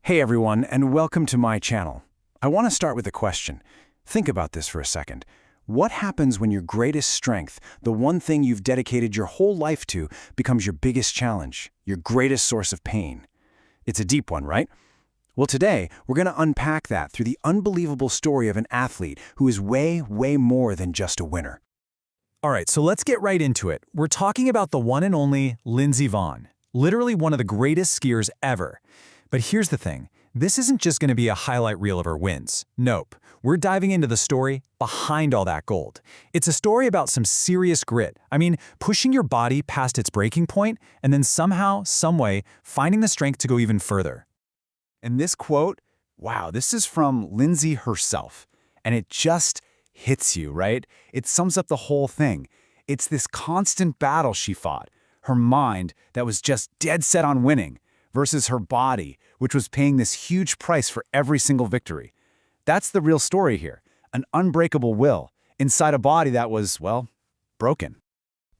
Hey everyone, and welcome to my channel. I want to start with a question. Think about this for a second. What happens when your greatest strength, the one thing you've dedicated your whole life to, becomes your biggest challenge, your greatest source of pain? It's a deep one, right? Well, today, we're going to unpack that through the unbelievable story of an athlete who is way more than just a winner. All right, so let's get right into it. We're talking about the one and only Lindsey Vonn, literally one of the greatest skiers ever. But here's the thing, this isn't just going to be a highlight reel of her wins. Nope, we're diving into the story behind all that gold. It's a story about some serious grit. I mean, pushing your body past its breaking point and then somehow, someway, finding the strength to go even further. And this quote, wow, this is from Lindsey herself. And it just hits you, right? It sums up the whole thing. It's this constant battle she fought. Her mind that was just dead set on winning versus her body, which was paying this huge price for every single victory. That's the real story here. An unbreakable will inside a body that was, well, broken.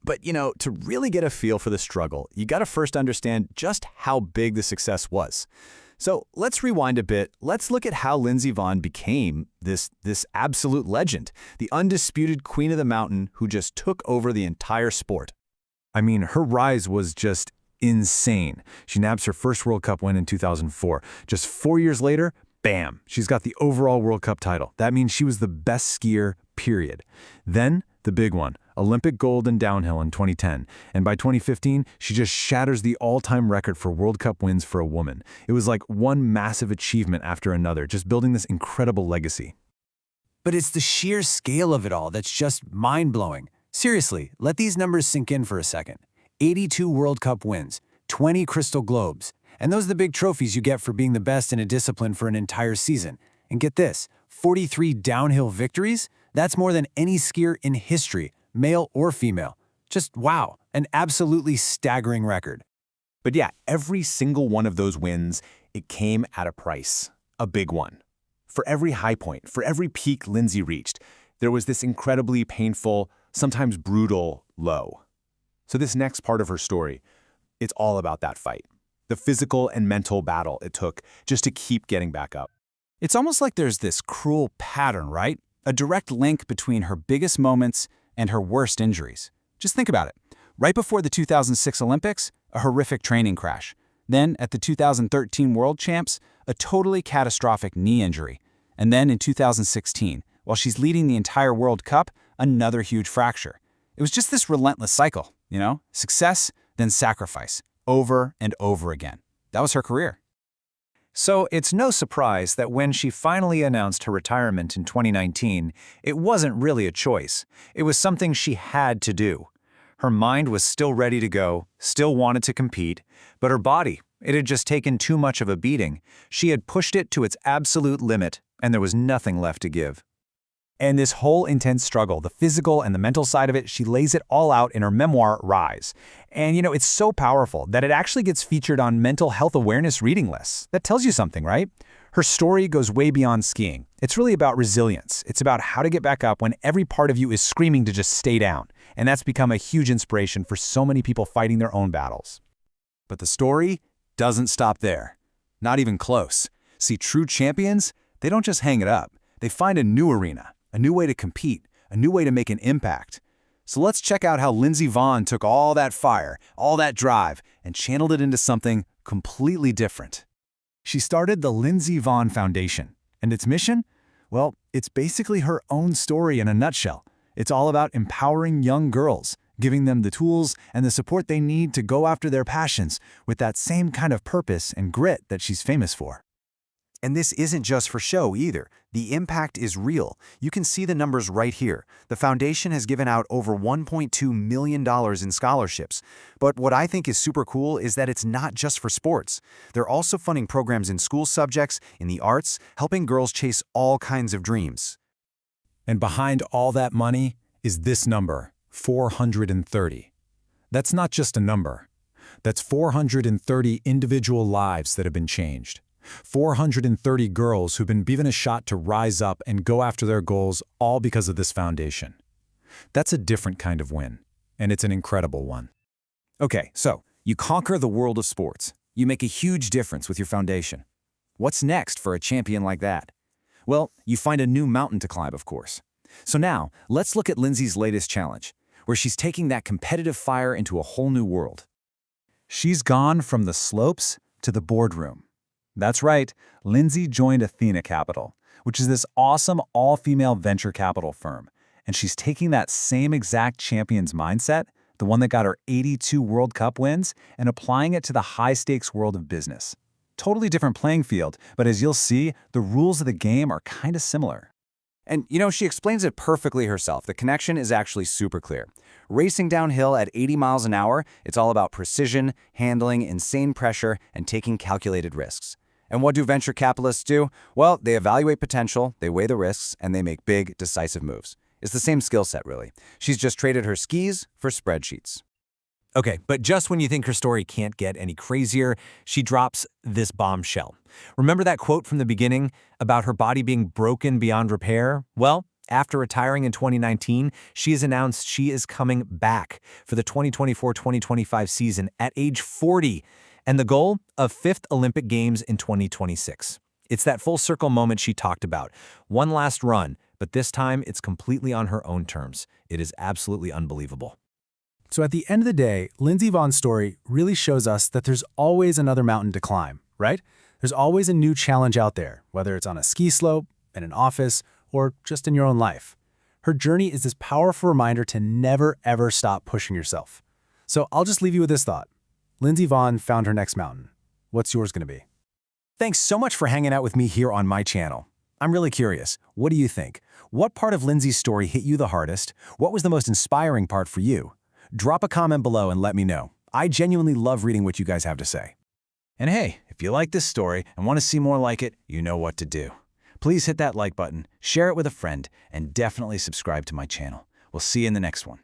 But, to really get a feel for the struggle, you got to first understand just how big the success was. So let's rewind a bit. Let's look at how Lindsey Vonn became this absolute legend, the undisputed queen of the mountain who just took over the entire sport. I mean, her rise was just insane. She nabs her first World Cup win in 2004. Just 4 years later, bam, she's got the overall World Cup title. That means she was the best skier, period. Then, the big one, Olympic gold in downhill in 2010. And by 2015, she just shatters the all-time record for World Cup wins for a woman. It was like one massive achievement after another, just building this incredible legacy. But it's the sheer scale of it all that's just mind-blowing. Seriously, let these numbers sink in for a second. 82 World Cup wins, 20 Crystal Globes, and those are the big trophies you get for being the best in a discipline for an entire season. And get this, 43 downhill victories? That's more than any skier in history, male or female. Just wow, an absolutely staggering record. But yeah, every single one of those wins, it came at a price, a big one. For every high point, for every peak Lindsey reached, there was this incredibly painful, sometimes brutal low. So this next part of her story, it's all about that fight. The physical and mental battle it took just to keep getting back up. It's almost like there's this cruel pattern, right? A direct link between her biggest moments and her worst injuries. Just think about it. Right before the 2006 Olympics, a horrific training crash. Then, at the 2013 World Champs, a totally catastrophic knee injury. And then in 2016, while she's leading the entire World Cup, another huge fracture. It was just this relentless cycle, success, then sacrifice, over and over again. That was her career. So it's no surprise that when she finally announced her retirement in 2019, it wasn't really a choice. It was something she had to do. Her mind was still ready to go, still wanted to compete, but her body, it had just taken too much of a beating. She had pushed it to its absolute limit, and there was nothing left to give. And this whole intense struggle, the physical and the mental side of it, she lays it all out in her memoir, Rise. And it's so powerful that it actually gets featured on mental health awareness reading lists. That tells you something, right? Her story goes way beyond skiing. It's really about resilience. It's about how to get back up when every part of you is screaming to just stay down. And that's become a huge inspiration for so many people fighting their own battles. But the story doesn't stop there. Not even close. See, true champions, they don't just hang it up. They find a new arena. A new way to compete, a new way to make an impact. So let's check out how Lindsey Vonn took all that fire, all that drive, and channeled it into something completely different. She started the Lindsey Vonn Foundation, and its mission? Well, it's basically her own story in a nutshell. It's all about empowering young girls, giving them the tools and the support they need to go after their passions with that same kind of purpose and grit that she's famous for. And this isn't just for show either. The impact is real. You can see the numbers right here. The foundation has given out over $1.2 million in scholarships. But what I think is super cool is that it's not just for sports. They're also funding programs in school subjects, in the arts, helping girls chase all kinds of dreams. And behind all that money is this number, 430. That's not just a number. That's 430 individual lives that have been changed. 430 girls who've been given a shot to rise up and go after their goals, all because of this foundation. That's a different kind of win, and it's an incredible one. Okay, so you conquer the world of sports. You make a huge difference with your foundation. What's next for a champion like that? Well, you find a new mountain to climb, of course. So now, let's look at Lindsey's latest challenge, where she's taking that competitive fire into a whole new world. She's gone from the slopes to the boardroom. That's right, Lindsey joined Athena Capital, which is this awesome all-female venture capital firm. And she's taking that same exact champion's mindset, the one that got her 82 World Cup wins, and applying it to the high-stakes world of business. Totally different playing field, but as you'll see, the rules of the game are kind of similar. And, she explains it perfectly herself. The connection is actually super clear. Racing downhill at 80 miles an hour, it's all about precision, handling insane pressure, and taking calculated risks. And what do venture capitalists do? Well, they evaluate potential, they weigh the risks, and they make big, decisive moves. It's the same skill set, really. She's just traded her skis for spreadsheets. Okay, but just when you think her story can't get any crazier, she drops this bombshell. Remember that quote from the beginning about her body being broken beyond repair? Well, after retiring in 2019, she has announced she is coming back for the 2024-2025 season at age 40, and the goal of 5th Olympic Games in 2026. It's that full circle moment she talked about. One last run, but this time it's completely on her own terms. It is absolutely unbelievable. So at the end of the day, Lindsey Vonn's story really shows us that there's always another mountain to climb, right? There's always a new challenge out there, whether it's on a ski slope, in an office, or just in your own life. Her journey is this powerful reminder to never, ever stop pushing yourself. So I'll just leave you with this thought. Lindsey Vonn found her next mountain. What's yours going to be? Thanks so much for hanging out with me here on my channel. I'm really curious. What do you think? What part of Lindsey's story hit you the hardest? What was the most inspiring part for you? Drop a comment below and let me know. I genuinely love reading what you guys have to say. And hey, if you like this story and want to see more like it, you know what to do. Please hit that like button, share it with a friend, and definitely subscribe to my channel. We'll see you in the next one.